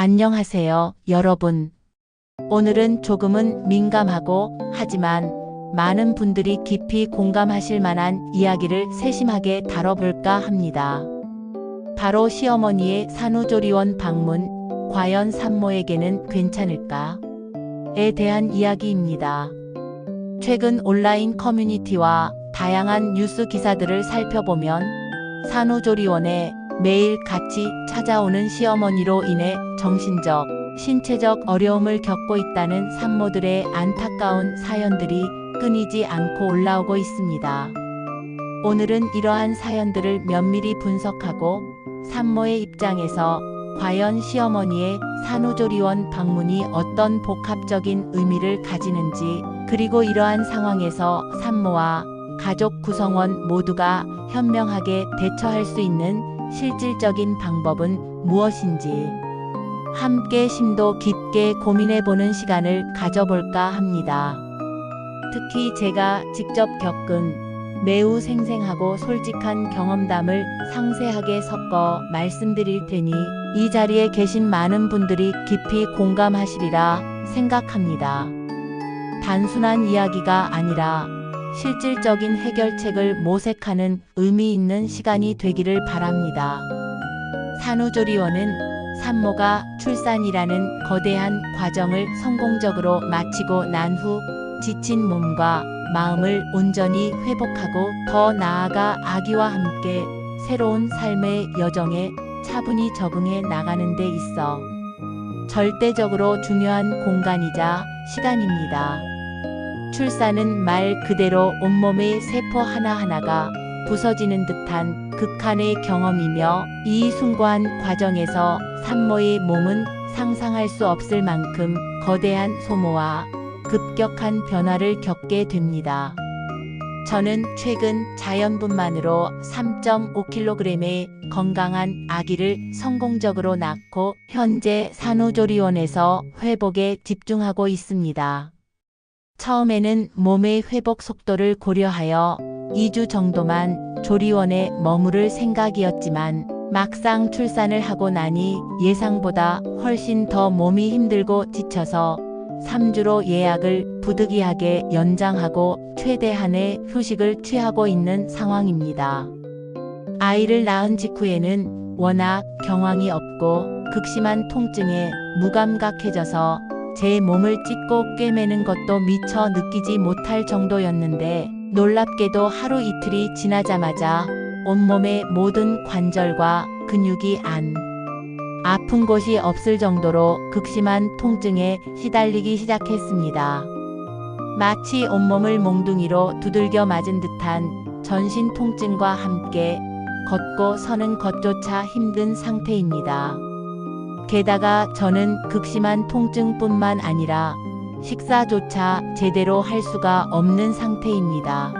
안녕하세요, 여러분. 오늘은 조금은 민감하고 하지만 많은 분들이 깊이 공감하실 만한 이야기를 세심하게 다뤄볼까 합니다. 바로 시어머니의 산후조리원 방문, 과연 산모에게는 괜찮을까?에 대한 이야기입니다. 최근 온라인 커뮤니티와 다양한 뉴스 기사들을 살펴보면 산후조리원에 매일 같이 찾아오는 시어머니로 인해 정신적, 신체적 어려움을 겪고 있다는 산모들의 안타까운 사연들이 끊이지 않고 올라오고 있습니다. 오늘은 이러한 사연들을 면밀히 분석하고 산모의 입장에서 과연 시어머니의 산후조리원 방문이 어떤 복합적인 의미를 가지는지, 그리고 이러한 상황에서 산모와 가족 구성원 모두가 현명하게 대처할 수 있는 실질적인 방법은 무엇인지 함께 심도 깊게 고민해보는 시간을 가져볼까 합니다. 특히 제가 직접 겪은 매우 생생하고 솔직한 경험담을 상세하게 섞어 말씀드릴 테니 이 자리에 계신 많은 분들이 깊이 공감하시리라 생각합니다. 단순한 이야기가 아니라 실질적인 해결책을 모색하는 의미 있는 시간이 되기를 바랍니다. 산후조리원은 산모가 출산이라는 거대한 과정을 성공적으로 마치고 난 후 지친 몸과 마음을 온전히 회복하고 더 나아가 아기와 함께 새로운 삶의 여정에 차분히 적응해 나가는 데 있어 절대적으로 중요한 공간이자 시간입니다. 출산은 말 그대로 온몸의 세포 하나하나가 부서지는 듯한 극한의 경험이며, 이 숭고한 과정에서 산모의 몸은 상상할 수 없을 만큼 거대한 소모와 급격한 변화를 겪게 됩니다. 저는 최근 자연분만으로 3.5kg의 건강한 아기를 성공적으로 낳고 현재 산후조리원에서 회복에 집중하고 있습니다. 처음에는 몸의 회복 속도를 고려하여 2주 정도만 조리원에 머무를 생각이었지만 막상 출산을 하고 나니 예상보다 훨씬 더 몸이 힘들고 지쳐서 3주로 예약을 부득이하게 연장하고 최대한의 휴식을 취하고 있는 상황입니다. 아이를 낳은 직후에는 워낙 경황이 없고 극심한 통증에 무감각해져서 제 몸을 찢고 꿰매는 것도 미처 느끼지 못할 정도였는데, 놀랍게도 하루 이틀이 지나자마자 온몸의 모든 관절과 근육이 아픈 곳이 없을 정도로 극심한 통증에 시달리기 시작했습니다. 마치 온몸을 몽둥이로 두들겨 맞은 듯한 전신 통증과 함께 걷고 서는 것조차 힘든 상태입니다. 게다가 저는 극심한 통증뿐만 아니라 식사조차 제대로 할 수가 없는 상태입니다.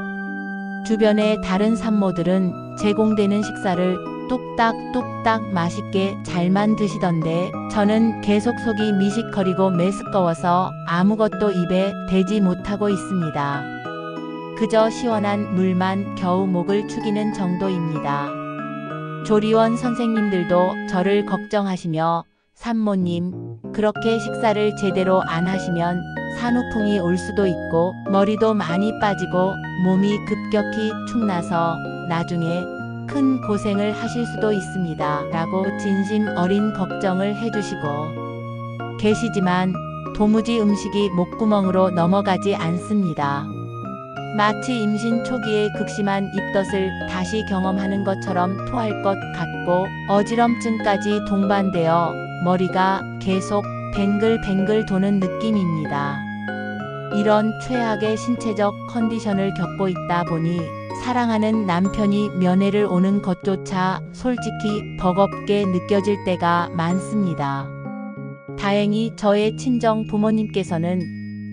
주변의 다른 산모들은 제공되는 식사를 뚝딱뚝딱 맛있게 잘만 드시던데 저는 계속 속이 미식거리고 메스꺼워서 아무것도 입에 대지 못하고 있습니다. 그저 시원한 물만 겨우 목을 축이는 정도입니다. 조리원 선생님들도 저를 걱정하시며 산모님, 그렇게 식사를 제대로 안 하시면 산후풍이 올 수도 있고 머리도 많이 빠지고 몸이 급격히 축나서 나중에 큰 고생을 하실 수도 있습니다. 라고 진심 어린 걱정을 해주시고 계시지만 도무지 음식이 목구멍으로 넘어가지 않습니다. 마치 임신 초기의 극심한 입덧을 다시 경험하는 것처럼 토할 것 같고 어지럼증까지 동반되어 머리가 계속 뱅글뱅글 도는 느낌입니다. 이런 최악의 신체적 컨디션을 겪고 있다 보니 사랑하는 남편이 면회를 오는 것조차 솔직히 버겁게 느껴질 때가 많습니다. 다행히 저의 친정 부모님께서는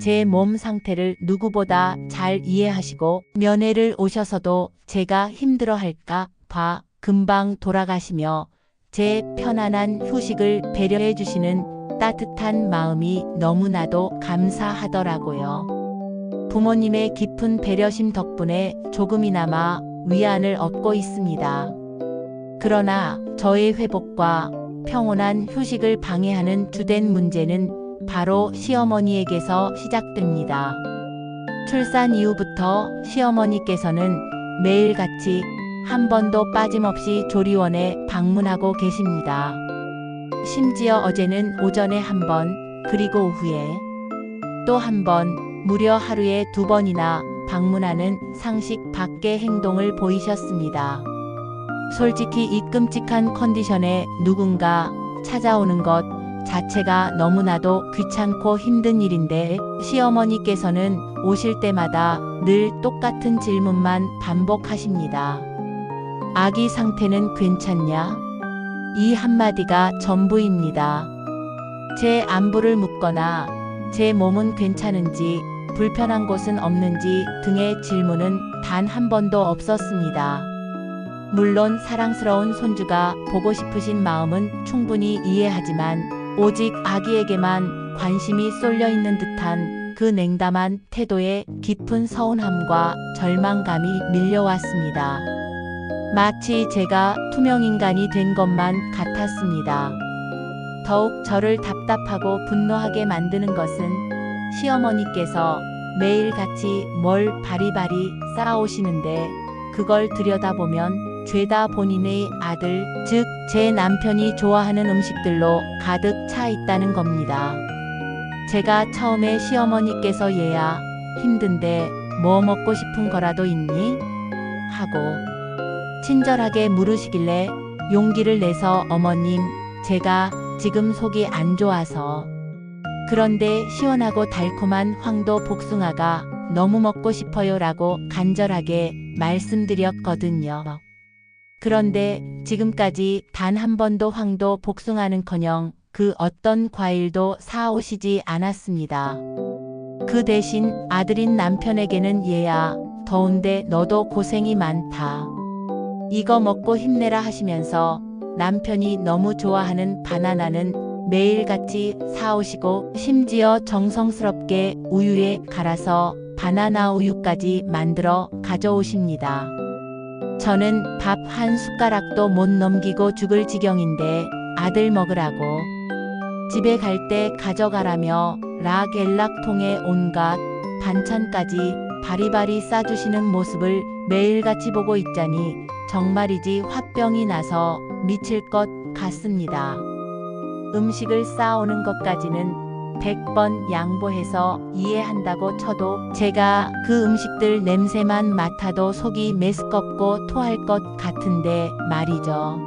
제 몸 상태를 누구보다 잘 이해하시고 면회를 오셔서도 제가 힘들어할까 봐 금방 돌아가시며 제 편안한 휴식을 배려해 주시는 따뜻한 마음이 너무나도 감사하더라고요. 부모님의 깊은 배려심 덕분에 조금이나마 위안을 얻고 있습니다. 그러나 저의 회복과 평온한 휴식을 방해하는 주된 문제는 바로 시어머니에게서 시작됩니다. 출산 이후부터 시어머니께서는 매일같이 한 번도 빠짐없이 조리원에 방문하고 계십니다. 심지어 어제는 오전에 한 번, 그리고 오후에 또 한 번, 무려 하루에 2번이나 방문하는 상식 밖의 행동을 보이셨습니다. 솔직히 이 끔찍한 컨디션에 누군가 찾아오는 것 자체가 너무나도 귀찮고 힘든 일인데 시어머니께서는 오실 때마다 늘 똑같은 질문만 반복하십니다. 아기 상태는 괜찮냐? 이 한마디가 전부입니다. 제 안부를 묻거나 제 몸은 괜찮은지 불편한 곳은 없는지 등의 질문은 단 한 번도 없었습니다. 물론 사랑스러운 손주가 보고 싶으신 마음은 충분히 이해하지만 오직 아기에게만 관심이 쏠려 있는 듯한 그 냉담한 태도에 깊은 서운함과 절망감이 밀려왔습니다. 마치 제가 투명인간이 된 것만 같았습니다. 더욱 저를 답답하고 분노하게 만드는 것은 시어머니께서 매일같이 뭘 바리바리 쌓아오시는데 그걸 들여다보면 죄다 본인의 아들, 즉 제 남편이 좋아하는 음식들로 가득 차 있다는 겁니다. 제가 처음에 시어머니께서 얘야 힘든데 뭐 먹고 싶은 거라도 있니? 하고 친절하게 물으시길래 용기를 내서 어머님, 제가 지금 속이 안 좋아서. 그런데 시원하고 달콤한 황도 복숭아가 너무 먹고 싶어요 라고 간절하게 말씀드렸거든요. 그런데 지금까지 단 한 번도 황도 복숭아는커녕 그 어떤 과일도 사오시지 않았습니다. 그 대신 아들인 남편에게는 얘야, 더운데 너도 고생이 많다. 이거 먹고 힘내라 하시면서 남편이 너무 좋아하는 바나나는 매일같이 사오시고 심지어 정성스럽게 우유에 갈아서 바나나 우유까지 만들어 가져오십니다. 저는 밥 한 숟가락도 못 넘기고 죽을 지경인데 아들 먹으라고 집에 갈 때 가져가라며 락엘락통에 온갖 반찬까지 바리바리 싸주시는 모습을 매일같이 보고 있자니 정말이지 화병이 나서 미칠 것 같습니다. 음식을 싸오는 것까지는 100번 양보해서 이해한다고 쳐도 제가 그 음식들 냄새만 맡아도 속이 메스껍고 토할 것 같은데 말이죠.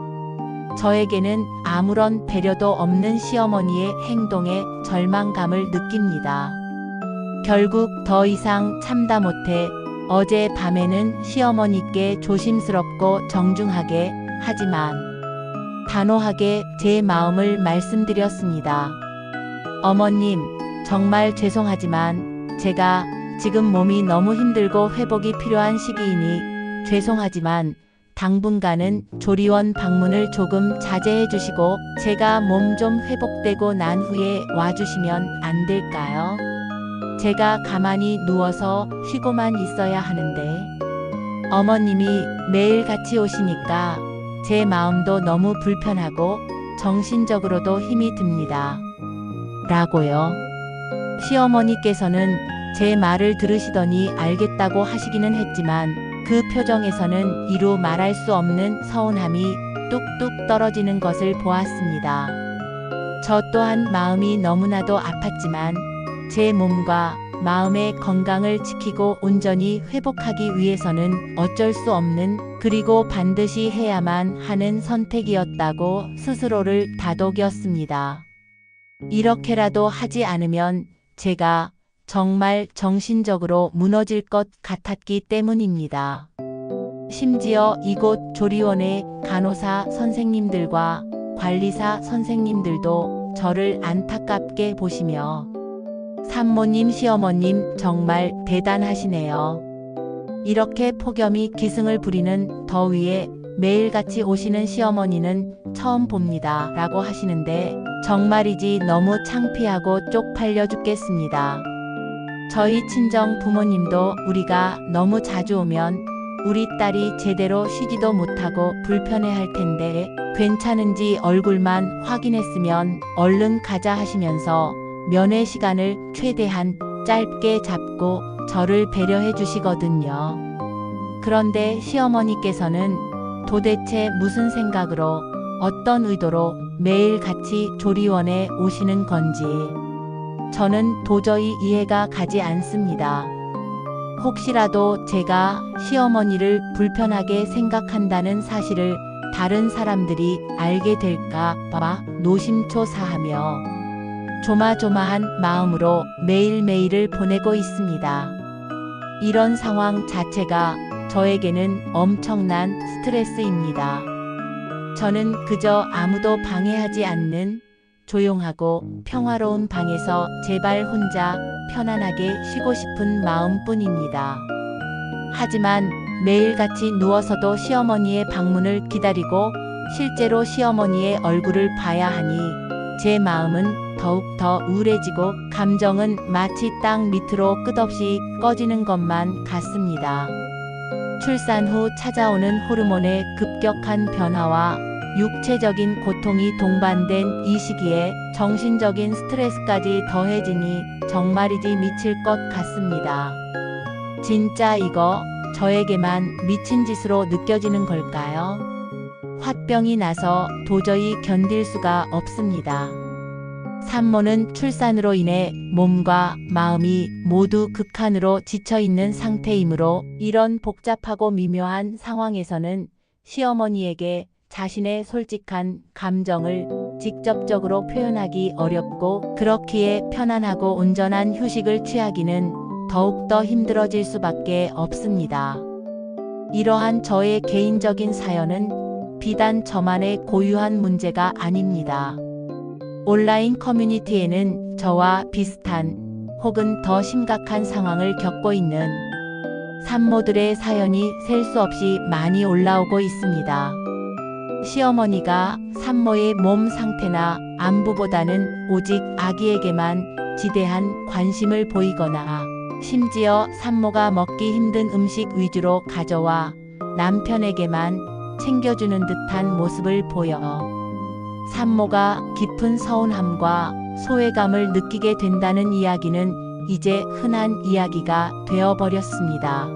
저에게는 아무런 배려도 없는 시어머니의 행동에 절망감을 느낍니다. 결국 더 이상 참다 못해 어제 밤에는 시어머니께 조심스럽고 정중하게 하지만 단호하게 제 마음을 말씀드렸습니다. 어머님, 정말 죄송하지만 제가 지금 몸이 너무 힘들고 회복이 필요한 시기이니 죄송하지만 당분간은 조리원 방문을 조금 자제해 주시고 제가 몸 좀 회복되고 난 후에 와주시면 안 될까요? 제가 가만히 누워서 쉬고만 있어야 하는데 어머님이 매일 같이 오시니까 제 마음도 너무 불편하고 정신적으로도 힘이 듭니다. 라고요. 시어머니께서는 제 말을 들으시더니 알겠다고 하시기는 했지만 그 표정에서는 이루 말할 수 없는 서운함이 뚝뚝 떨어지는 것을 보았습니다. 저 또한 마음이 너무나도 아팠지만 제 몸과 마음의 건강을 지키고 온전히 회복하기 위해서는 어쩔 수 없는 그리고 반드시 해야만 하는 선택이었다고 스스로를 다독였습니다. 이렇게라도 하지 않으면 제가 정말 정신적으로 무너질 것 같았기 때문입니다. 심지어 이곳 조리원의 간호사 선생님들과 관리사 선생님들도 저를 안타깝게 보시며 산모님, 시어머님 정말 대단하시네요. 이렇게 폭염이 기승을 부리는 더위에 매일같이 오시는 시어머니는 처음 봅니다. 라고 하시는데 정말이지 너무 창피하고 쪽팔려 죽겠습니다. 저희 친정 부모님도 우리가 너무 자주 오면 우리 딸이 제대로 쉬지도 못하고 불편해할 텐데 괜찮은지 얼굴만 확인했으면 얼른 가자 하시면서 면회 시간을 최대한 짧게 잡고 저를 배려해 주시거든요. 그런데 시어머니께서는 도대체 무슨 생각으로 어떤 의도로 매일 같이 조리원에 오시는 건지 저는 도저히 이해가 가지 않습니다. 혹시라도 제가 시어머니를 불편하게 생각한다는 사실을 다른 사람들이 알게 될까 봐 노심초사하며 조마조마한 마음으로 매일매일을 보내고 있습니다. 이런 상황 자체가 저에게는 엄청난 스트레스입니다. 저는 그저 아무도 방해하지 않는 조용하고 평화로운 방에서 제발 혼자 편안하게 쉬고 싶은 마음뿐입니다. 하지만 매일같이 누워서도 시어머니의 방문을 기다리고 실제로 시어머니의 얼굴을 봐야 하니 제 마음은 더욱더 우울해지고 감정은 마치 땅 밑으로 끝없이 꺼지는 것만 같습니다. 출산 후 찾아오는 호르몬의 급격한 변화와 육체적인 고통이 동반된 이 시기에 정신적인 스트레스까지 더해지니 정말이지 미칠 것 같습니다. 진짜 이거 저에게만 미친 짓으로 느껴지는 걸까요? 화병이 나서 도저히 견딜 수가 없습니다. 산모는 출산으로 인해 몸과 마음이 모두 극한으로 지쳐있는 상태이므로 이런 복잡하고 미묘한 상황에서는 시어머니에게 자신의 솔직한 감정을 직접적으로 표현하기 어렵고 그렇기에 편안하고 온전한 휴식을 취하기는 더욱더 힘들어질 수밖에 없습니다. 이러한 저의 개인적인 사연은 비단 저만의 고유한 문제가 아닙니다. 온라인 커뮤니티에는 저와 비슷한 혹은 더 심각한 상황을 겪고 있는 산모들의 사연이 셀 수 없이 많이 올라오고 있습니다. 시어머니가 산모의 몸 상태나 안부보다는 오직 아기에게만 지대한 관심을 보이거나 심지어 산모가 먹기 힘든 음식 위주로 가져와 남편에게만 챙겨주는 듯한 모습을 보여 산모가 깊은 서운함과 소외감을 느끼게 된다는 이야기는 이제 흔한 이야기가 되어버렸습니다.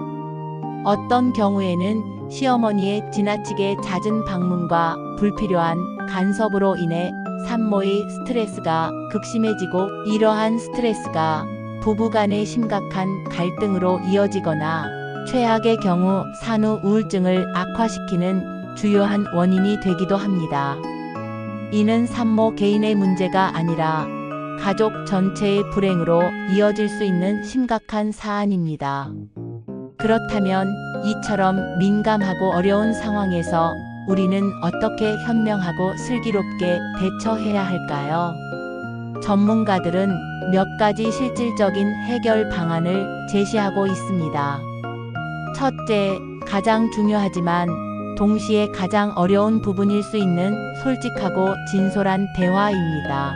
어떤 경우에는 시어머니의 지나치게 잦은 방문과 불필요한 간섭으로 인해 산모의 스트레스가 극심해지고 이러한 스트레스가 부부간의 심각한 갈등으로 이어지거나 최악의 경우 산후 우울증을 악화시키는 주요한 원인이 되기도 합니다. 이는 산모 개인의 문제가 아니라 가족 전체의 불행으로 이어질 수 있는 심각한 사안입니다. 그렇다면 이처럼 민감하고 어려운 상황에서 우리는 어떻게 현명하고 슬기롭게 대처해야 할까요? 전문가들은 몇 가지 실질적인 해결 방안을 제시하고 있습니다. 첫째, 가장 중요하지만 동시에 가장 어려운 부분일 수 있는 솔직하고 진솔한 대화입니다.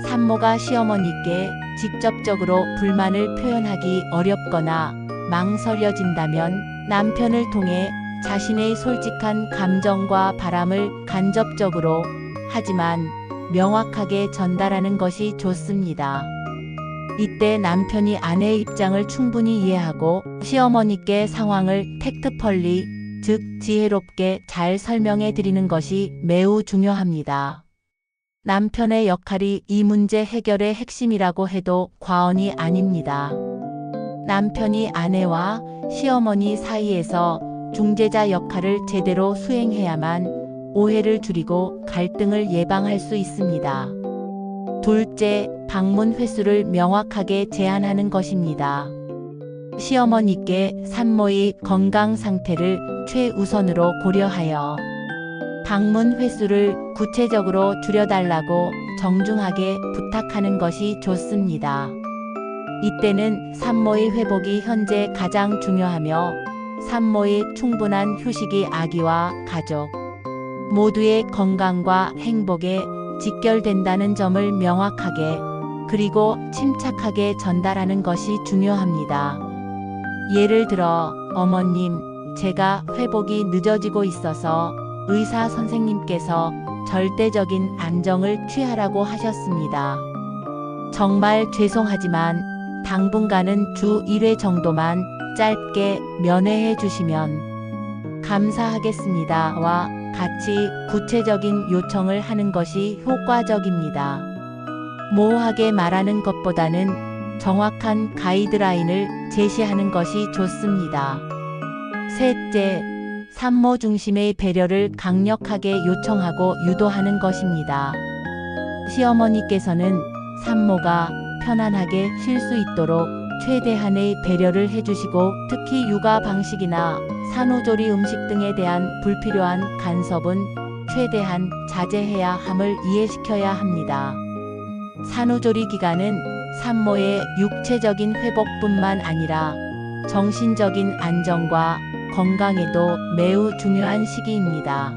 산모가 시어머니께 직접적으로 불만을 표현하기 어렵거나 망설여진다면 남편을 통해 자신의 솔직한 감정과 바람을 간접적으로 하지만 명확하게 전달하는 것이 좋습니다. 이때 남편이 아내의 입장을 충분히 이해하고 시어머니께 상황을 팩트펄리, 즉 지혜롭게 잘 설명해 드리는 것이 매우 중요합니다. 남편의 역할이 이 문제 해결의 핵심이라고 해도 과언이 아닙니다. 남편이 아내와 시어머니 사이에서 중재자 역할을 제대로 수행해야만 오해를 줄이고 갈등을 예방할 수 있습니다. 둘째, 방문 횟수를 명확하게 제한하는 것입니다. 시어머니께 산모의 건강 상태를 최우선으로 고려하여 방문 횟수를 구체적으로 줄여달라고 정중하게 부탁하는 것이 좋습니다. 이때는 산모의 회복이 현재 가장 중요하며 산모의 충분한 휴식이 아기와 가족 모두의 건강과 행복에 직결된다는 점을 명확하게 그리고 침착하게 전달하는 것이 중요합니다. 예를 들어, 어머님, 제가 회복이 늦어지고 있어서 의사 선생님께서 절대적인 안정을 취하라고 하셨습니다. 정말 죄송하지만 당분간은 주 1회 정도만 짧게 면회해 주시면 감사하겠습니다와 같이 구체적인 요청을 하는 것이 효과적입니다. 모호하게 말하는 것보다는 정확한 가이드라인을 제시하는 것이 좋습니다. 셋째, 산모 중심의 배려를 강력하게 요청하고 유도하는 것입니다. 시어머니께서는 산모가 편안하게 쉴 수 있도록 최대한의 배려를 해주시고 특히 육아 방식이나 산후조리 음식 등에 대한 불필요한 간섭은 최대한 자제해야 함을 이해시켜야 합니다. 산후조리 기간은 산모의 육체적인 회복뿐만 아니라 정신적인 안정과 건강에도 매우 중요한 시기입니다.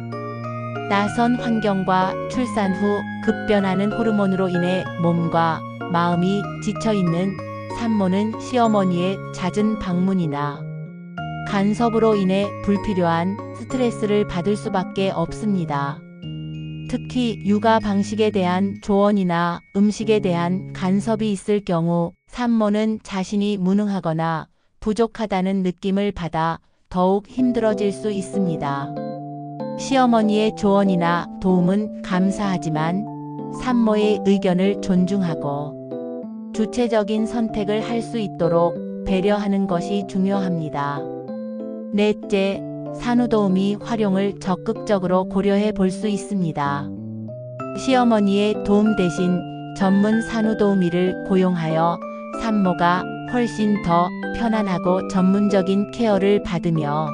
낯선 환경과 출산 후 급변하는 호르몬으로 인해 몸과 마음이 지쳐있는 산모는 시어머니의 잦은 방문이나 간섭으로 인해 불필요한 스트레스를 받을 수밖에 없습니다. 특히 육아 방식에 대한 조언이나 음식에 대한 간섭이 있을 경우 산모는 자신이 무능하거나 부족하다는 느낌을 받아 더욱 힘들어질 수 있습니다. 시어머니의 조언이나 도움은 감사하지만 산모의 의견을 존중하고 주체적인 선택을 할 수 있도록 배려하는 것이 중요합니다. 넷째, 산후도우미 활용을 적극적으로 고려해 볼 수 있습니다. 시어머니의 도움 대신 전문 산후도우미를 고용하여 산모가 훨씬 더 편안하고 전문적인 케어를 받으며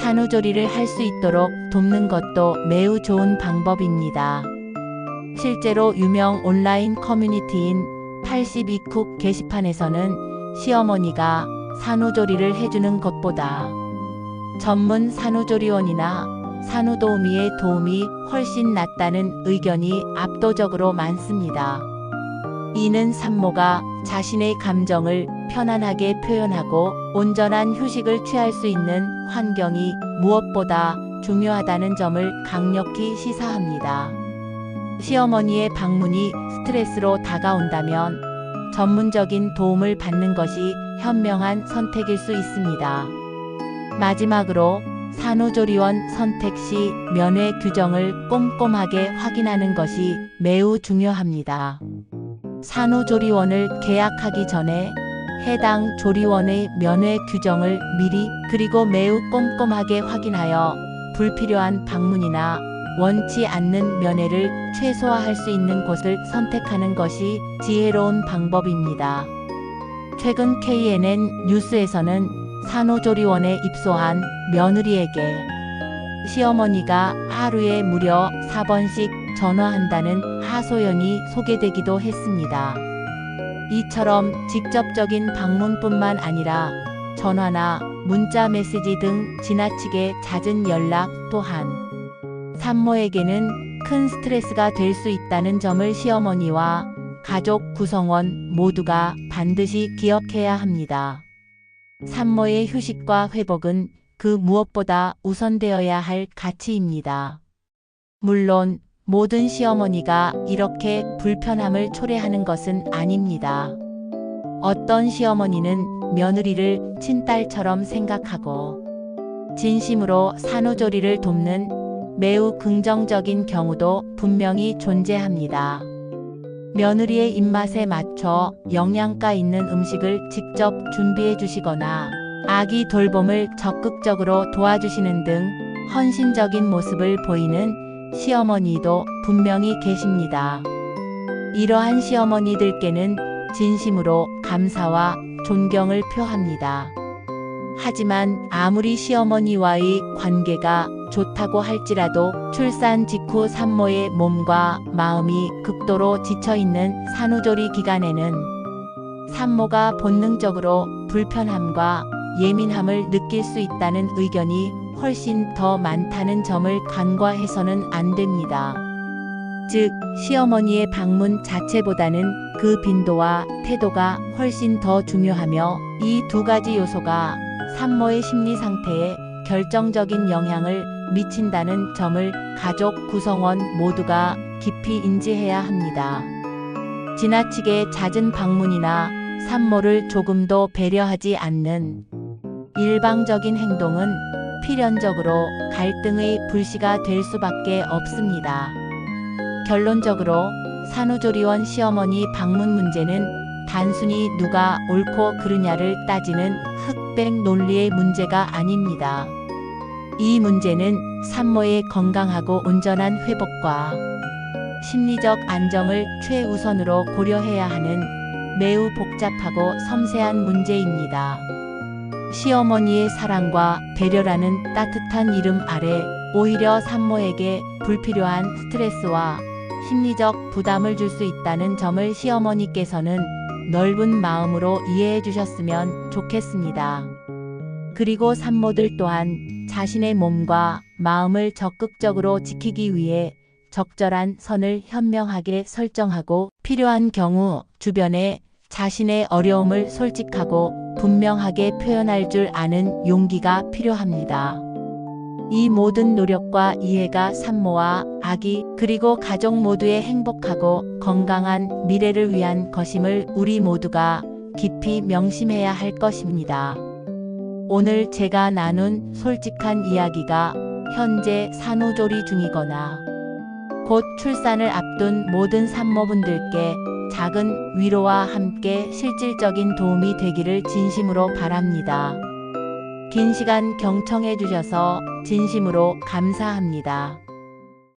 산후조리를 할 수 있도록 돕는 것도 매우 좋은 방법입니다. 실제로 유명 온라인 커뮤니티인 82쿡 게시판에서는 시어머니가 산후조리를 해주는 것보다 전문 산후조리원이나 산후도우미의 도움이 훨씬 낫다는 의견이 압도적으로 많습니다. 이는 산모가 자신의 감정을 편안하게 표현하고 온전한 휴식을 취할 수 있는 환경이 무엇보다 중요하다는 점을 강력히 시사합니다. 시어머니의 방문이 스트레스로 다가온다면 전문적인 도움을 받는 것이 현명한 선택일 수 있습니다. 마지막으로 산후조리원 선택 시 면회 규정을 꼼꼼하게 확인하는 것이 매우 중요합니다. 산후조리원을 계약하기 전에 해당 조리원의 면회 규정을 미리 그리고 매우 꼼꼼하게 확인하여 불필요한 방문이나 원치 않는 면회를 최소화할 수 있는 곳을 선택하는 것이 지혜로운 방법입니다. 최근 KNN 뉴스에서는 산후조리원에 입소한 며느리에게 시어머니가 하루에 무려 4번씩 전화한다는 하소연이 소개되기도 했습니다. 이처럼 직접적인 방문뿐만 아니라 전화나 문자 메시지 등 지나치게 잦은 연락 또한 산모에게는 큰 스트레스가 될 수 있다는 점을 시어머니와 가족 구성원 모두가 반드시 기억해야 합니다. 산모의 휴식과 회복은 그 무엇보다 우선되어야 할 가치입니다. 물론 모든 시어머니가 이렇게 불편함을 초래하는 것은 아닙니다. 어떤 시어머니는 며느리를 친딸처럼 생각하고 진심으로 산후조리를 돕는 매우 긍정적인 경우도 분명히 존재합니다. 며느리의 입맛에 맞춰 영양가 있는 음식을 직접 준비해 주시거나 아기 돌봄을 적극적으로 도와주시는 등 헌신적인 모습을 보이는 시어머니도 분명히 계십니다. 이러한 시어머니들께는 진심으로 감사와 존경을 표합니다. 하지만 아무리 시어머니와의 관계가 좋다고 할지라도 출산 직후 산모의 몸과 마음이 극도로 지쳐있는 산후조리 기간에는 산모가 본능적으로 불편함과 예민함을 느낄 수 있다는 의견이 훨씬 더 많다는 점을 간과해서는 안 됩니다. 즉, 시어머니의 방문 자체보다는 그 빈도와 태도가 훨씬 더 중요하며 이 두 가지 요소가 산모의 심리 상태에 결정적인 영향을 미친다는 점을 가족 구성원 모두가 깊이 인지해야 합니다. 지나치게 잦은 방문이나 산모를 조금도 배려하지 않는 일방적인 행동은 필연적으로 갈등의 불씨가 될 수밖에 없습니다. 결론적으로 산후조리원 시어머니 방문 문제는 단순히 누가 옳고 그르냐를 따지는 흑백 논리의 문제가 아닙니다. 이 문제는 산모의 건강하고 온전한 회복과 심리적 안정을 최우선으로 고려해야 하는 매우 복잡하고 섬세한 문제입니다. 시어머니의 사랑과 배려라는 따뜻한 이름 아래 오히려 산모에게 불필요한 스트레스와 심리적 부담을 줄 수 있다는 점을 시어머니께서는 넓은 마음으로 이해해 주셨으면 좋겠습니다. 그리고 산모들 또한 자신의 몸과 마음을 적극적으로 지키기 위해 적절한 선을 현명하게 설정하고 필요한 경우 주변에 자신의 어려움을 솔직하고 분명하게 표현할 줄 아는 용기가 필요합니다. 이 모든 노력과 이해가 산모와 아기 그리고 가족 모두의 행복하고 건강한 미래를 위한 것임을 우리 모두가 깊이 명심해야 할 것입니다. 오늘 제가 나눈 솔직한 이야기가 현재 산후조리 중이거나 곧 출산을 앞둔 모든 산모분들께 작은 위로와 함께 실질적인 도움이 되기를 진심으로 바랍니다. 긴 시간 경청해 주셔서 진심으로 감사합니다.